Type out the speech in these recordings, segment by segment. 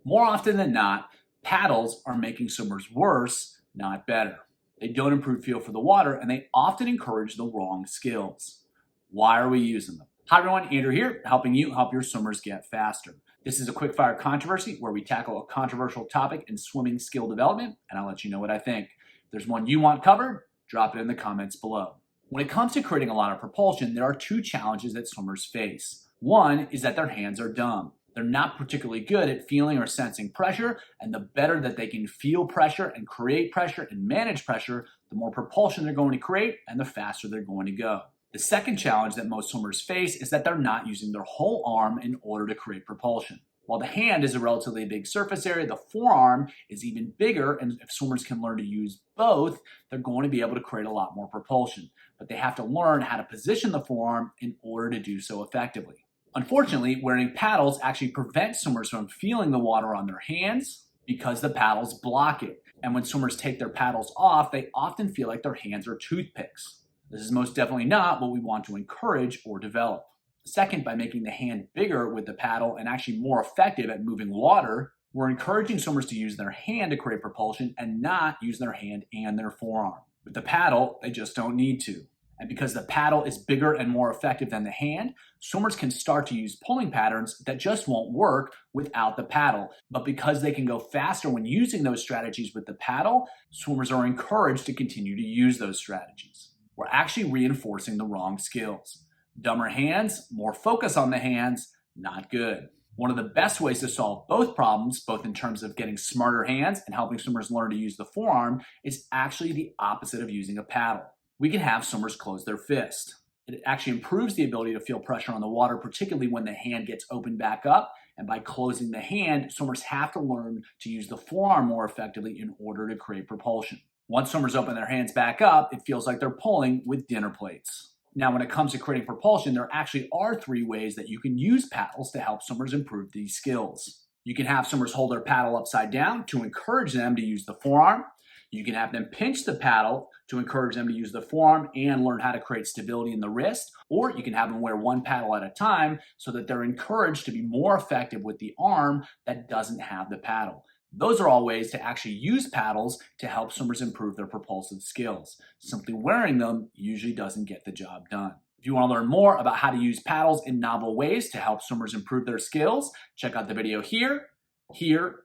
More often than not, paddles are making swimmers worse, not better. They don't improve feel for the water and they often encourage the wrong skills. Why are we using them? Hi everyone, Andrew here, helping you help your swimmers get faster. This is a quick fire controversy where we tackle a controversial topic in swimming skill development, and I'll let you know what I think. If there's one you want covered, drop it in the comments below. When it comes to creating a lot of propulsion, there are two challenges that swimmers face. One is that their hands are dumb. They're not particularly good at feeling or sensing pressure, and the better that they can feel pressure and create pressure and manage pressure, the more propulsion they're going to create and the faster they're going to go. The second challenge that most swimmers face is that they're not using their whole arm in order to create propulsion. While the hand is a relatively big surface area, the forearm is even bigger, and if swimmers can learn to use both, they're going to be able to create a lot more propulsion. But they have to learn how to position the forearm in order to do so effectively. Unfortunately, wearing paddles actually prevents swimmers from feeling the water on their hands because the paddles block it. And when swimmers take their paddles off, they often feel like their hands are toothpicks. This is most definitely not what we want to encourage or develop. Second, by making the hand bigger with the paddle and actually more effective at moving water, we're encouraging swimmers to use their hand to create propulsion and not use their hand and their forearm. With the paddle, they just don't need to. And because the paddle is bigger and more effective than the hand, swimmers can start to use pulling patterns that just won't work without the paddle. But because they can go faster when using those strategies with the paddle, swimmers are encouraged to continue to use those strategies. We're actually reinforcing the wrong skills. Dumber hands, more focus on the hands, not good. One of the best ways to solve both problems, both in terms of getting smarter hands and helping swimmers learn to use the forearm, is actually the opposite of using a paddle. We can have swimmers close their fist. It actually improves the ability to feel pressure on the water, particularly when the hand gets opened back up. And by closing the hand, swimmers have to learn to use the forearm more effectively in order to create propulsion. Once swimmers open their hands back up, it feels like they're pulling with dinner plates. Now, when it comes to creating propulsion, there actually are three ways that you can use paddles to help swimmers improve these skills. You can have swimmers hold their paddle upside down to encourage them to use the forearm. You can have them pinch the paddle to encourage them to use the forearm and learn how to create stability in the wrist, or you can have them wear one paddle at a time so that they're encouraged to be more effective with the arm that doesn't have the paddle. Those are all ways to actually use paddles to help swimmers improve their propulsive skills. Simply wearing them usually doesn't get the job done. If you want to learn more about how to use paddles in novel ways to help swimmers improve their skills, check out the video here, here,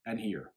and here.